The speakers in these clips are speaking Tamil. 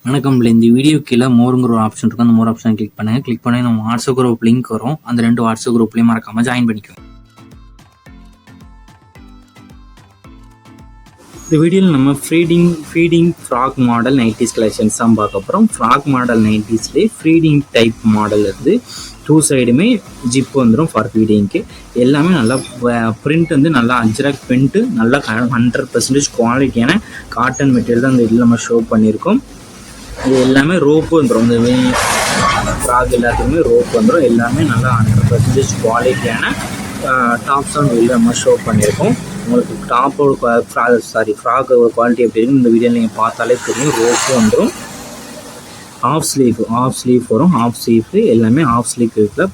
வணக்கம். இந்த வீடியோ கீழே மோருங்கிற ஒரு ஆப்ஷன் இருக்கும். அந்த மோர் ஆப்ஷனை கிளிக் பண்ணுங்கள். கிளிக் பண்ணி நம்ம வாட்ஸ்அப் குரூப் லிங்க் வரும். அந்த 2 வாட்ஸ்அப் குரூப்லேயும் மறக்காமல் ஜாயின் பண்ணிக்கோங்க. இந்த வீடியோவில் நம்ம feeding frock model nighties collections தான் பார்க்க போகிறோம். ஃப்ராக் மாடல் நைட்டிஸ்லேயே ஃபீடிங் டைப் மாடல் இருந்து 2 சைடுமே ஜிப் வந்துடும் ஃபார் ஃபீடிங்க்கு. எல்லாமே நல்லா பிரிண்ட் வந்து நல்லா அஜ்ரக் பிரிண்ட்டு, நல்லா 100% குவாலிட்டியான காட்டன் மெட்டீரியல் தான் இந்த இதில் நம்ம ஷோ பண்ணியிருக்கோம். இது எல்லாமே ரோப்பு வந்துடும். இந்த ஃப்ராக் எல்லாத்துக்குமே ரோப் வந்துடும். எல்லாமே நல்லா 100% குவாலிட்டியான டாப்ஸ் தான் வெளியில் நம்ம ஷோ பண்ணியிருக்கோம். உங்களுக்கு டாப்போட ஃப்ராக்கோட குவாலிட்டி எப்படி இருக்குன்னு இந்த வீடியோவில் நீங்கள் பார்த்தாலே தெரியும். ரோப்பு வந்துடும். ஆஃப் ஸ்லீவ் வரும். ஆஃப் ஸ்லீவ் எல்லாமே ஆஃப் ஸ்லீவ் இருக்கிற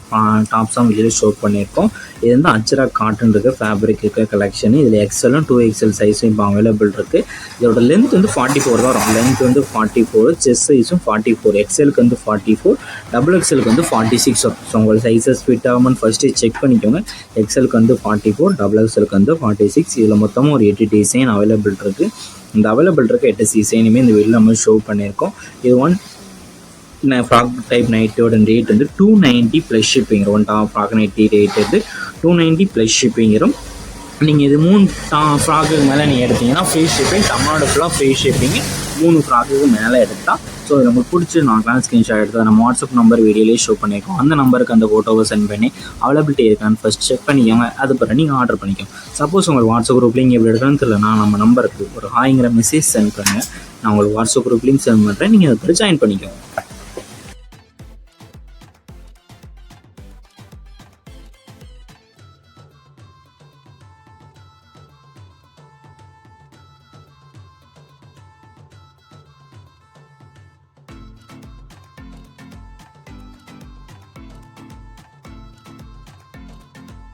டாப்ஸ் தான் வெளியில் ஷோ பண்ணியிருக்கோம். இது வந்து அஜ்ரக் காட்டன் இருக்குது, ஃபேப்ரிக் இருக்கிற கலெக்ஷன். இதில் எக்ஸலும் 2XL சைஸும் இப்போ அவைலபிள் இருக்குது. இதோட லென்த் வந்து 44 தான் வரும். லென்த் வந்து 44, செஸ்ட் சைஸும் 44, எக்ஸலுக்கு வந்து 44, XXLக்கு வந்து 46 வரும். ஸோ உங்கள் சைஸஸ் ஃபிட் ஆகும்னு ஃபஸ்ட்டு செக் பண்ணிக்கோங்க. எக்ஸலுக்கு வந்து 44, XXLக்கு வந்து 46. இதில் மொத்தமாக ஒரு 8 டிசைன் அவைலபிள் இருக்குது. இந்த அவைலபிள் இருக்க 8 டிசைனுமே இந்த வெளியில் நம்ம ஷோ பண்ணியிருக்கோம். இது ஃப்ராக் டைப் நைட்டோட ரேட் வந்து 290 plus shipping. One tap frock nightie rate வந்து 290 ப்ளஸ் ஷிப்பிங் வரும். நீங்கள் இது 3 ஃப்ராக்குக்கு மேலே நீங்கள் எடுத்தீங்கன்னா ஃப்ரீ ஷிப்பிங். தமிழ்நாடு ஃபுல்லாக ஃப்ரீ ஷிப்பிங் 3 ஃப்ராக்குக்கு மேலே எடுத்தால். ஸோ இதில் உங்களுக்கு பிடிச்சி நான் ஸ்க்ரீன்ஷாட் எடுத்து நம்ம வாட்ஸ்அப் நம்பர் வீடியோலேயே ஷோ பண்ணியிருக்கோம். அந்த நம்பருக்கு அந்த ஃபோட்டோவை சென்ட் பண்ணி அவைலபிலிட்டி இருக்கான்னு ஃபஸ்ட் செக் பண்ணிக்கோங்க. அது பிறகு நீங்கள் ஆர்டர் பண்ணிக்கோங்க. சப்போஸ் உங்களுக்கு வாட்ஸ்அப் குரூப் லிங்க் எப்படி எடுக்கணும்னு தெரியலனா நம்ம நம்பருக்கு ஒரு ஹாய்ங்கிற மெசேஜ் சென்ட் பண்ணுங்கள். நான் உங்களுக்கு வாட்ஸ்அப் குரூப் லிங்க் சென்ட் பண்ணுறேன். நீங்கள் அதை ஜாயின் பண்ணிக்கோங்க.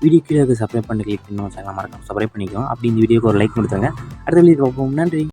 வீடியோ கீழே சப்ஸ்கிரைப் பண்ணி கிளிக் பண்ணி சேனல் மறக்காம சப்ஸ்கிரைப் பண்ணிக்கோங்க. அப்படி இந்த வீடியோக்கு ஒரு லைக் கொடுத்துருங்க. அடுத்த வீடியோ பார்ப்போம். நன்றி.